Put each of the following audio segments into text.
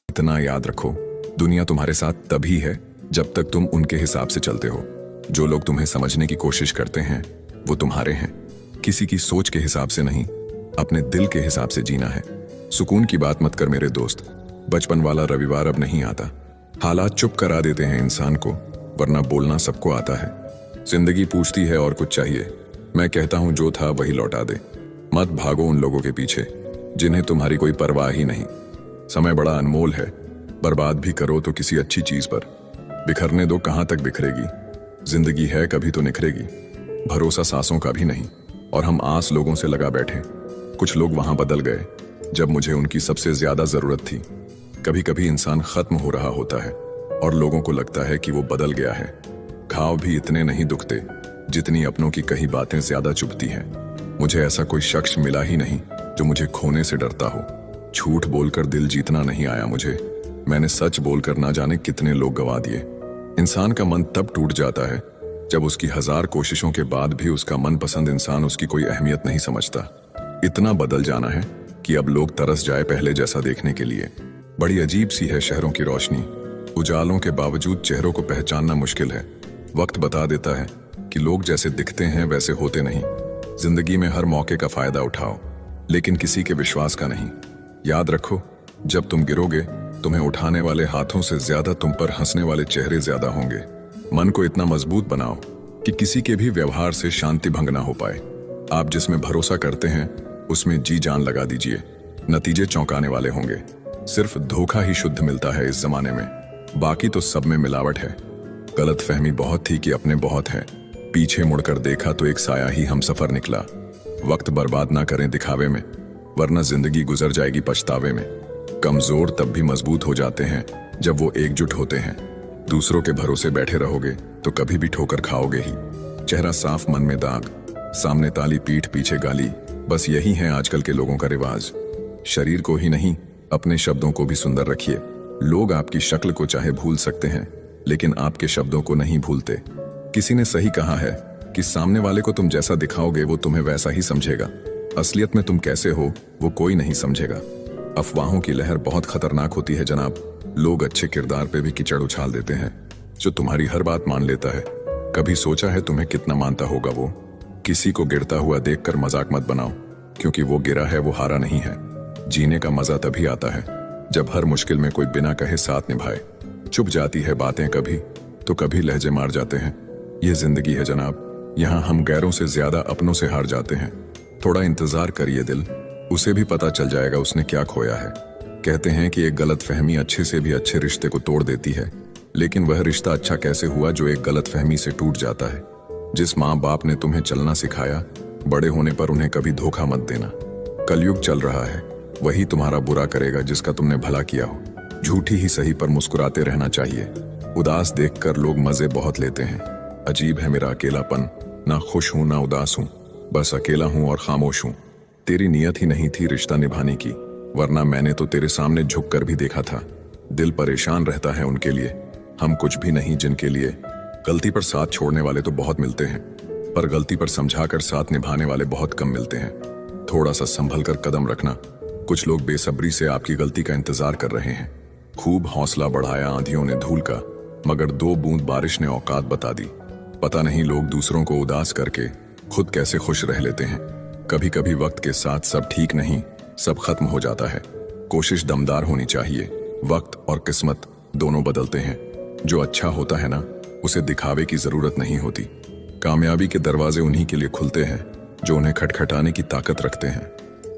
इतना याद रखो, दुनिया तुम्हारे साथ तभी है जब तक तुम उनके हिसाब से चलते हो। जो लोग तुम्हें समझने की कोशिश करते हैं वो तुम्हारे हैं। किसी की सोच के हिसाब से नहीं, अपने दिल के हिसाब से जीना है। सुकून की बात मत कर मेरे दोस्त, बचपन वाला रविवार अब नहीं आता। हालात चुप करा देते हैं इंसान को, वरना बोलना सबको आता है। जिंदगी पूछती है और कुछ चाहिए, मैं कहता हूं जो था वही लौटा दे। मत भागो उन लोगों के पीछे जिन्हें तुम्हारी कोई परवाह ही नहीं। समय बड़ा अनमोल है, बर्बाद भी करो तो किसी अच्छी चीज पर। बिखरने दो, कहां तक बिखरेगी। जिंदगी है कभी तो निखरेगी। भरोसा सांसों का भी नहीं, और हम आस लोगों से लगा बैठे। कुछ लोग वहां बदल गए जब मुझे उनकी सबसे ज्यादा जरूरत थी। कभी कभी इंसान खत्म हो रहा होता है और लोगों को लगता है कि वो बदल गया है। घाव भी इतने नहीं दुखते जितनी अपनों की कही बातें ज्यादा चुभती हैं। मुझे ऐसा कोई शख्स मिला ही नहीं जो मुझे खोने से डरता हो। झूठ बोलकर दिल जीतना नहीं आया मुझे, मैंने सच बोलकर ना जाने कितने लोग गवा दिए। इंसान का मन तब टूट जाता है जब उसकी 1000 कोशिशों के बाद भी उसका मनपसंद इंसान उसकी कोई अहमियत नहीं समझता। इतना बदल जाना है कि अब लोग तरस जाए पहले जैसा देखने के लिए। बड़ी अजीब सी है शहरों की रोशनी, उजालों के बावजूद चेहरों को पहचानना मुश्किल है। वक्त बता देता है कि लोग जैसे दिखते हैं वैसे होते नहीं। जिंदगी में हर मौके का फायदा उठाओ, लेकिन किसी के विश्वास का नहीं। याद रखो, जब तुम गिरोगे तुम्हें उठाने वाले हाथों से ज्यादा तुम पर हंसने वाले चेहरे ज्यादा होंगे। मन को इतना मजबूत बनाओ कि किसी के भी व्यवहार से शांति भंग ना हो पाए। आप जिसमें भरोसा करते हैं उसमें जी जान लगा दीजिए, नतीजे चौंकाने वाले होंगे। सिर्फ धोखा ही शुद्ध मिलता है इस जमाने में, बाकी तो सब में मिलावट है। गलत फहमी बहुत थी कि अपने बहुत है, पीछे मुड़कर देखा तो एक साया ही हम सफर निकला। वक्त बर्बाद ना करें दिखावे में, वरना जिंदगी गुजर जाएगी पछतावे में। कमजोर तब भी मजबूत हो जाते हैं जब वो एकजुट होते हैं। दूसरों के भरोसे बैठे रहोगे तो कभी भी ठोकर खाओगे ही। चेहरा साफ मन में दाग, सामने ताली पीठ पीछे गाली, बस यही है आजकल के लोगों का रिवाज। शरीर को ही नहीं अपने शब्दों को भी सुंदर रखिए। लोग आपकी शक्ल को चाहे भूल सकते हैं, लेकिन आपके शब्दों को नहीं भूलते। किसी ने सही कहा है कि सामने वाले को तुम जैसा दिखाओगे वो तुम्हें वैसा ही समझेगा। असलियत में तुम कैसे हो वो कोई नहीं समझेगा। अफवाहों की लहर बहुत खतरनाक होती है जनाब। लोग अच्छे किरदार पे भी कीचड़ उछाल देते हैं। जो तुम्हारी हर बात मान लेता है, कभी सोचा है तुम्हें कितना मानता होगा वो? किसी को गिरता हुआ देखकर मजाक मत बनाओ, क्योंकि वो गिरा है वो हारा नहीं है। जीने का मजा तभी आता है जब हर मुश्किल में कोई बिना कहे साथ निभाए। चुप जाती है बातें कभी तो कभी लहजे मार जाते हैं। ये जिंदगी है जनाब, यहाँ हम गैरों से ज्यादा अपनों से हार जाते हैं। थोड़ा इंतजार करिए दिल, उसे भी पता चल जाएगा उसने क्या खोया है। कहते हैं कि एक गलत फहमी अच्छे से भी अच्छे रिश्ते को तोड़ देती है, लेकिन वह रिश्ता अच्छा कैसे हुआ जो एक गलत फहमी से टूट जाता है। जिस माँ बाप ने तुम्हें चलना सिखाया, बड़े होने पर उन्हें कभी धोखा मत देना। कलयुग चल रहा है, वही तुम्हारा बुरा करेगा जिसका तुमने भला किया हो। झूठी ही सही पर मुस्कुराते रहना चाहिए। उदास देखकर लोग मजे बहुत लेते हैं। अजीब है मेरा अकेलापन, ना खुश हूं ना उदास हूं, बस अकेला हूं और खामोश हूं। तेरी नियत ही नहीं थी रिश्ता निभाने की, वरना मैंने तो तेरे सामने झुक कर भी देखा था। दिल परेशान रहता है उनके लिए, हम कुछ भी नहीं जिनके लिए। गलती पर साथ छोड़ने वाले तो बहुत मिलते हैं, पर गलती पर समझाकर साथ निभाने वाले बहुत कम मिलते हैं। थोड़ा सा संभल कर कदम रखना। कुछ लोग बेसब्री से आपकी गलती का इंतजार कर रहे हैं। खूब हौसला बढ़ाया आंधियों ने धूल का, मगर 2 बूंद बारिश ने औकात बता दी। पता नहीं लोग दूसरों को उदास करके खुद कैसे खुश रह लेते हैं। कभी कभी वक्त के साथ सब ठीक नहीं, सब खत्म हो जाता है। कोशिश दमदार होनी चाहिए। वक्त और किस्मत दोनों बदलते हैं। जो अच्छा होता है ना, उसे दिखावे की जरूरत नहीं होती। कामयाबी के दरवाजे उन्हीं के लिए खुलते हैं जो उन्हें खटखटाने की ताकत रखते हैं।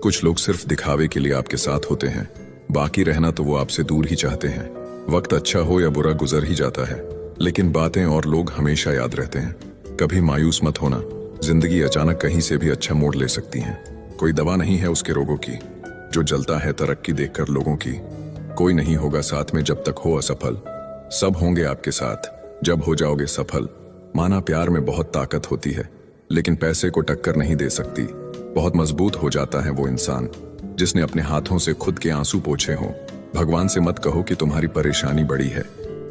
कुछ लोग सिर्फ दिखावे के लिए आपके साथ होते हैं, बाकी रहना तो वो आपसे दूर ही चाहते हैं। वक्त अच्छा हो या बुरा गुजर ही जाता है, लेकिन बातें और लोग हमेशा याद रहते हैं। कभी मायूस मत होना, जिंदगी अचानक कहीं से भी अच्छा मोड़ ले सकती है। कोई दवा नहीं है उसके रोगों की जो जलता है तरक्की देखकर लोगों की। कोई नहीं होगा साथ में जब तक हो असफल, सब होंगे आपके साथ जब हो जाओगे सफल। माना प्यार में बहुत ताकत होती है, लेकिन पैसे को टक्कर नहीं दे सकती। बहुत मजबूत हो जाता है वो इंसान जिसने अपने हाथों से खुद के आंसू पोंछे हों। भगवान से मत कहो कि तुम्हारी परेशानी बड़ी है,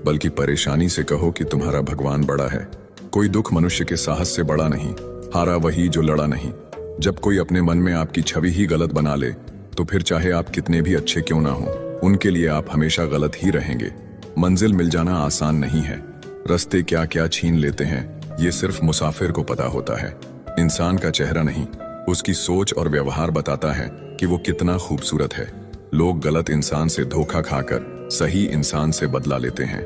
बल्कि परेशानी से कहो कि तुम्हारा भगवान बड़ा है। कोई दुख मनुष्य के साहस से बड़ा नहीं, हारा वही जो लड़ा नहीं। जब कोई अपने मन में आपकी छवि ही गलत बना ले, तो फिर चाहे आप कितने भी अच्छे क्यों ना हो, उनके लिए आप हमेशा गलत ही रहेंगे। मंजिल मिल जाना आसान नहीं है। रास्ते क्या क्या छीन लेते हैं ये सिर्फ मुसाफिर को पता होता है। इंसान का चेहरा नहीं, उसकी सोच और व्यवहार बताता है कि वो कितना खूबसूरत है। लोग गलत इंसान से धोखा खाकर सही इंसान से बदला लेते हैं।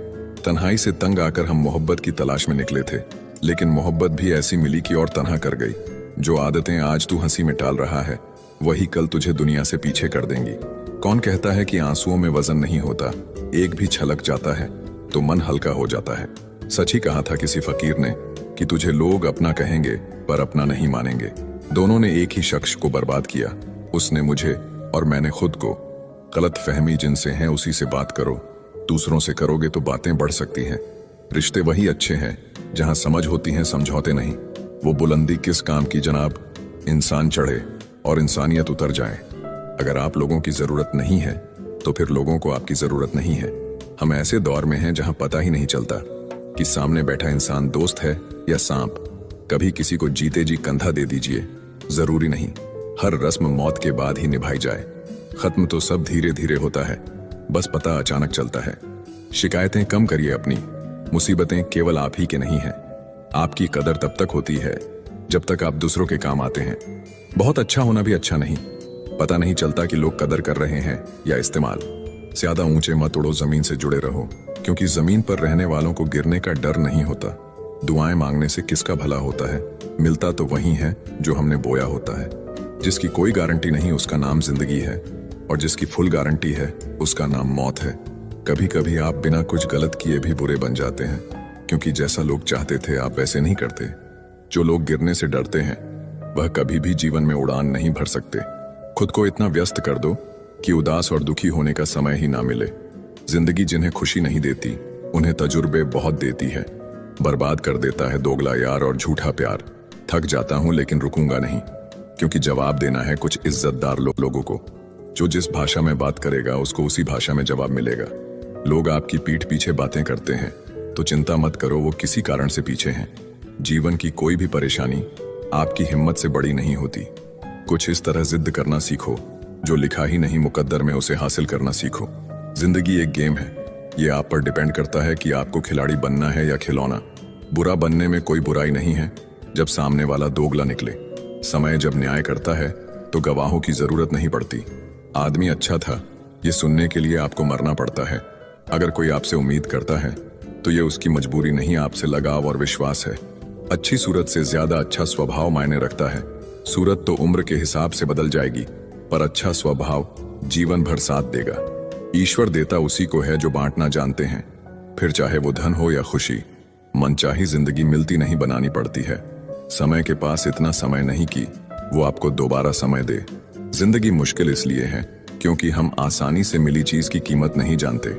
तन्हाई से तंग आकर हम मोहब्बत की तलाश में निकले थे, लेकिन मोहब्बत भी ऐसी मिली कि और तन्हा कर गई। जो आदतें आज तू हंसी में टाल रहा है वही कल तुझे दुनिया से पीछे कर देंगी। कौन कहता है कि आंसुओं में वजन नहीं होता, एक भी छलक जाता है तो मन हल्का हो जाता है। सच ही कहा था किसी फकीर ने कि तुझे लोग अपना कहेंगे पर अपना नहीं मानेंगे। दोनों ने एक ही शख्स को बर्बाद किया, उसने मुझे और मैंने खुद को। गलत फहमी जिनसे है उसी से बात करो, दूसरों से करोगे तो बातें बढ़ सकती हैं। रिश्ते वही अच्छे हैं जहां समझ होती है, समझौते नहीं। वो बुलंदी किस काम की जनाब, इंसान चढ़े और इंसानियत उतर जाए। अगर आप लोगों की जरूरत नहीं है तो फिर लोगों को आपकी जरूरत नहीं है। हम ऐसे दौर में हैं जहां पता ही नहीं चलता कि सामने बैठा इंसान दोस्त है या सांप। कभी किसी को जीते जी कंधा दे दीजिए, जरूरी नहीं हर रस्म मौत के बाद ही निभाई जाए। खत्म तो सब धीरे धीरे होता है, बस पता अचानक चलता है। शिकायतें कम करिए अपनी, मुसीबतें केवल आप ही के नहीं हैं। आपकी कदर तब तक होती है जब तक आप दूसरों के काम आते हैं। बहुत अच्छा होना भी अच्छा नहीं, पता नहीं चलता कि लोग कदर कर रहे हैं या इस्तेमाल। ज्यादा ऊंचे मत उड़ो, जमीन से जुड़े रहो, क्योंकि जमीन पर रहने वालों को गिरने का डर नहीं होता। दुआएं मांगने से किसका भला होता है, मिलता तो वही है जो हमने बोया होता है। जिसकी कोई गारंटी नहीं उसका नाम जिंदगी है, और जिसकी फुल गारंटी है उसका नाम मौत है। कभी कभी आप बिना कुछ गलत किए भी बुरे बन जाते हैं, क्योंकि जैसा लोग चाहते थे आप वैसे नहीं करते। जो लोग गिरने से डरते हैं वह कभी भी जीवन में उड़ान नहीं भर सकते। खुद को इतना व्यस्त कर दो कि उदास और दुखी होने का समय ही ना मिले। जिंदगी जिन्हें खुशी नहीं देती उन्हें तजुर्बे बहुत देती है। बर्बाद कर देता है दोगला यार और झूठा प्यार। थक जाता हूं लेकिन रुकूंगा नहीं, क्योंकि जवाब देना है कुछ इज्जतदार लोगों को। जो जिस भाषा में बात करेगा उसको उसी भाषा में जवाब मिलेगा। लोग आपकी पीठ पीछे बातें करते हैं तो चिंता मत करो, वो किसी कारण से पीछे हैं। जीवन की कोई भी परेशानी आपकी हिम्मत से बड़ी नहीं होती। कुछ इस तरह जिद करना सीखो, जो लिखा ही नहीं मुकद्दर में उसे हासिल करना सीखो। जिंदगी एक गेम है, ये आप पर डिपेंड करता है कि आपको खिलाड़ी बनना है या खिलौना। बुरा बनने में कोई बुराई नहीं है जब सामने वाला दोगला निकले। समय जब न्याय करता है तो गवाहों की जरूरत नहीं पड़ती। आदमी अच्छा था ये सुनने के लिए आपको मरना पड़ता है। अगर कोई आपसे उम्मीद करता है तो ये उसकी मजबूरी नहीं, आपसे लगाव और विश्वास है। अच्छी सूरत से ज्यादा अच्छा स्वभाव मायने रखता है। सूरत तो उम्र के हिसाब से बदल जाएगी, पर अच्छा स्वभाव जीवन भर साथ देगा। ईश्वर देता उसी को है जो बांटना जानते हैं, फिर चाहे वो धन हो या खुशी। मनचाही जिंदगी मिलती नहीं, बनानी पड़ती है। समय के पास इतना समय नहीं कि वो आपको दोबारा समय दे। जिंदगी मुश्किल इसलिए है क्योंकि हम आसानी से मिली चीज की कीमत नहीं जानते।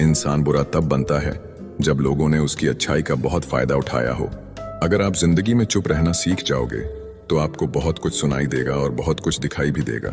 इंसान बुरा तब बनता है जब लोगों ने उसकी अच्छाई का बहुत फायदा उठाया हो। अगर आप जिंदगी में चुप रहना सीख जाओगे तो आपको बहुत कुछ सुनाई देगा और बहुत कुछ दिखाई भी देगा।